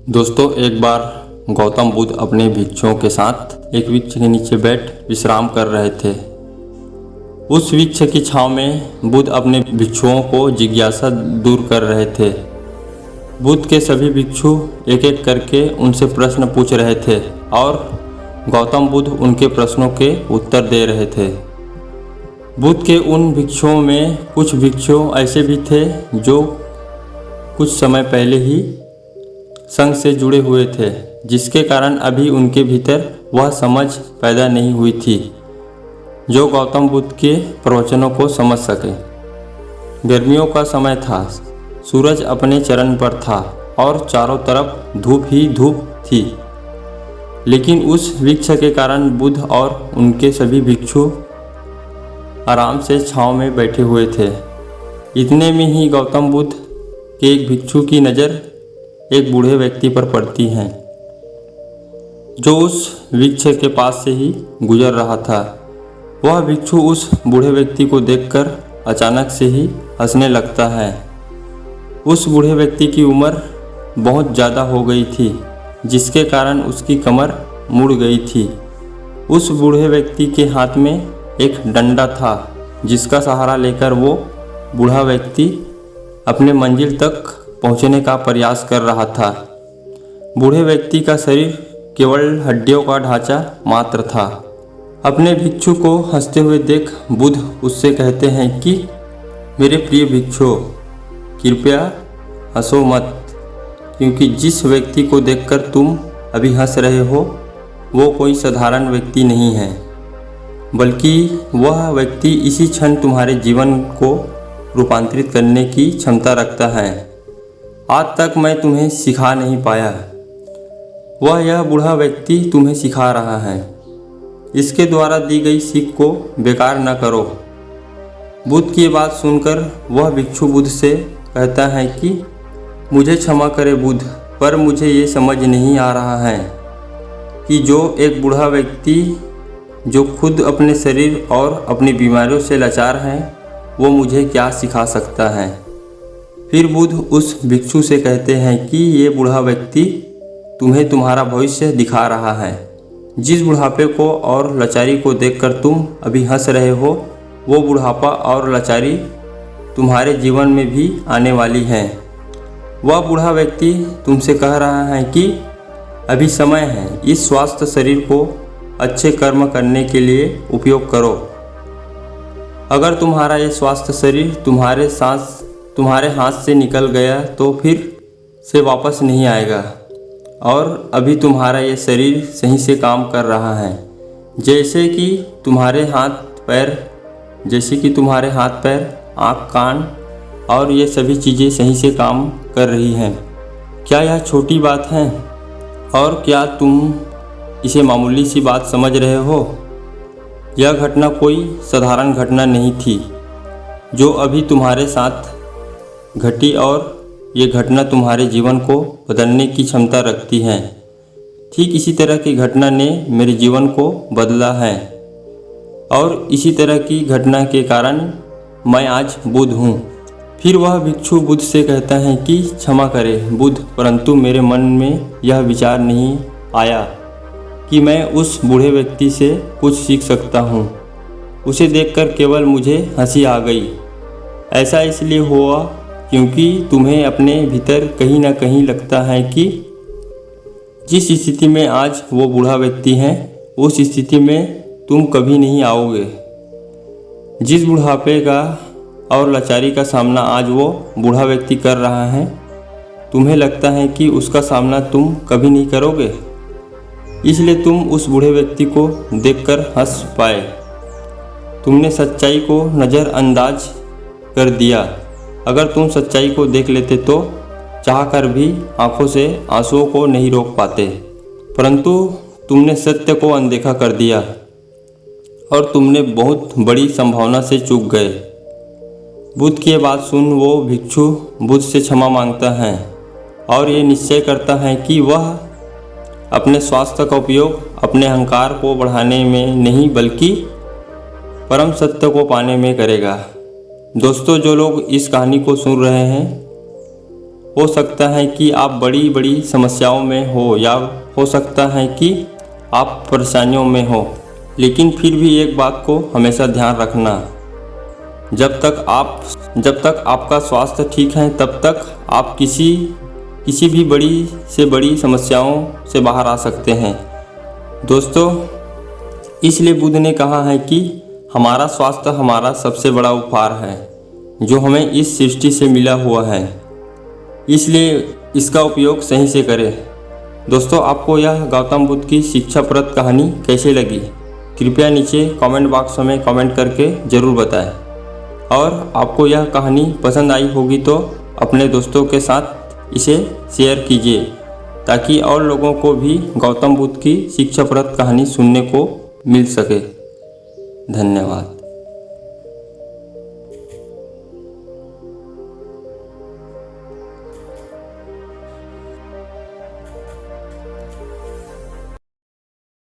दोस्तों, एक बार गौतम बुद्ध अपने भिक्षुओं के साथ एक वृक्ष के नीचे बैठ विश्राम कर रहे थे। उस वृक्ष की छांव में बुद्ध अपने भिक्षुओं को जिज्ञासा दूर कर रहे थे। बुद्ध के सभी भिक्षु एक एक करके उनसे प्रश्न पूछ रहे थे और गौतम बुद्ध उनके प्रश्नों के उत्तर दे रहे थे। बुद्ध के उन भिक्षुओं में कुछ भिक्षु ऐसे भी थे जो कुछ समय पहले ही संघ से जुड़े हुए थे, जिसके कारण अभी उनके भीतर वह समझ पैदा नहीं हुई थी जो गौतम बुद्ध के प्रवचनों को समझ सके। गर्मियों का समय था, सूरज अपने चरण पर था और चारों तरफ धूप ही धूप थी, लेकिन उस वृक्ष के कारण बुद्ध और उनके सभी भिक्षु आराम से छांव में बैठे हुए थे। इतने में ही गौतम बुद्ध के एक भिक्षु की नज़र एक बूढ़े व्यक्ति पर पड़ती है जो उस वृक्ष के पास से ही गुजर रहा था। वह भिक्षु उस बूढ़े व्यक्ति को देखकर अचानक से ही हंसने लगता है। उस बूढ़े व्यक्ति की उम्र बहुत ज़्यादा हो गई थी, जिसके कारण उसकी कमर मुड़ गई थी। उस बूढ़े व्यक्ति के हाथ में एक डंडा था, जिसका सहारा लेकर वो बूढ़ा व्यक्ति अपने मंजिल तक पहुंचने का प्रयास कर रहा था। बूढ़े व्यक्ति का शरीर केवल हड्डियों का ढांचा मात्र था। अपने भिक्षु को हंसते हुए देख बुद्ध उससे कहते हैं कि मेरे प्रिय भिक्षु, कृपया हंसो मत, क्योंकि जिस व्यक्ति को देखकर तुम अभी हंस रहे हो वो कोई साधारण व्यक्ति नहीं है, बल्कि वह व्यक्ति इसी क्षण तुम्हारे जीवन को रूपांतरित करने की क्षमता रखता है। आज तक मैं तुम्हें सिखा नहीं पाया, वह यह बूढ़ा व्यक्ति तुम्हें सिखा रहा है। इसके द्वारा दी गई सीख को बेकार न करो। बुद्ध की बात सुनकर वह भिक्षु बुद्ध से कहता है कि मुझे क्षमा करे बुद्ध, पर मुझे ये समझ नहीं आ रहा है कि जो एक बूढ़ा व्यक्ति जो खुद अपने शरीर और अपनी बीमारियों से लाचार है, वो मुझे क्या सिखा सकता है। फिर बुद्ध उस भिक्षु से कहते हैं कि ये बूढ़ा व्यक्ति तुम्हें तुम्हारा भविष्य दिखा रहा है। जिस बुढ़ापे को और लाचारी को देखकर तुम अभी हंस रहे हो, वो बुढ़ापा और लाचारी तुम्हारे जीवन में भी आने वाली है। वह बूढ़ा व्यक्ति तुमसे कह रहा है कि अभी समय है, इस स्वस्थ शरीर को अच्छे कर्म करने के लिए उपयोग करो। अगर तुम्हारा ये स्वस्थ शरीर तुम्हारे हाथ से निकल गया तो फिर से वापस नहीं आएगा, और अभी तुम्हारा ये शरीर सही से काम कर रहा है, जैसे कि तुम्हारे हाथ पैर, आँख, कान और ये सभी चीज़ें सही से काम कर रही हैं। क्या यह छोटी बात है और क्या तुम इसे मामूली सी बात समझ रहे हो? यह घटना कोई साधारण घटना नहीं थी जो अभी तुम्हारे साथ घटी, और ये घटना तुम्हारे जीवन को बदलने की क्षमता रखती है। ठीक इसी तरह की घटना ने मेरे जीवन को बदला है, और इसी तरह की घटना के कारण मैं आज बुद्ध हूँ। फिर वह भिक्षु बुद्ध से कहता है कि क्षमा करें बुद्ध, परंतु मेरे मन में यह विचार नहीं आया कि मैं उस बूढ़े व्यक्ति से कुछ सीख सकता हूँ। उसे देखकर केवल मुझे हंसी आ गई। ऐसा इसलिए हुआ क्योंकि तुम्हें अपने भीतर कहीं ना कहीं लगता है कि जिस स्थिति में आज वो बूढ़ा व्यक्ति है, उस स्थिति में तुम कभी नहीं आओगे। जिस बुढ़ापे का और लाचारी का सामना आज वो बूढ़ा व्यक्ति कर रहा है, तुम्हें लगता है कि उसका सामना तुम कभी नहीं करोगे, इसलिए तुम उस बूढ़े व्यक्ति को देखकर हंस पाए। तुमने सच्चाई को नज़रअंदाज कर दिया। अगर तुम सच्चाई को देख लेते तो चाहकर भी आंखों से आंसुओं को नहीं रोक पाते, परंतु तुमने सत्य को अनदेखा कर दिया और तुमने बहुत बड़ी संभावना से चूक गए। बुद्ध की बात सुन वो भिक्षु बुद्ध से क्षमा मांगता है और ये निश्चय करता है कि वह अपने स्वास्थ्य का उपयोग अपने अहंकार को बढ़ाने में नहीं, बल्कि परम सत्य को पाने में करेगा। दोस्तों, जो लोग इस कहानी को सुन रहे हैं हो सकता है कि आप बड़ी बड़ी समस्याओं में हो या हो सकता है कि आप परेशानियों में हो, लेकिन फिर भी एक बात को हमेशा ध्यान रखना, जब तक आपका स्वास्थ्य ठीक है तब तक आप किसी भी बड़ी से बड़ी समस्याओं से बाहर आ सकते हैं। दोस्तों, इसलिए बुद्ध ने कहा है कि हमारा स्वास्थ्य हमारा सबसे बड़ा उपहार है जो हमें इस सृष्टि से मिला हुआ है, इसलिए इसका उपयोग सही से करें। दोस्तों, आपको यह गौतम बुद्ध की शिक्षाप्रद कहानी कैसी लगी? कृपया नीचे कमेंट बॉक्स में कमेंट करके ज़रूर बताएं। और आपको यह कहानी पसंद आई होगी तो अपने दोस्तों के साथ इसे शेयर कीजिए, ताकि और लोगों को भी गौतम बुद्ध की शिक्षाप्रद कहानी सुनने को मिल सके। धन्यवाद।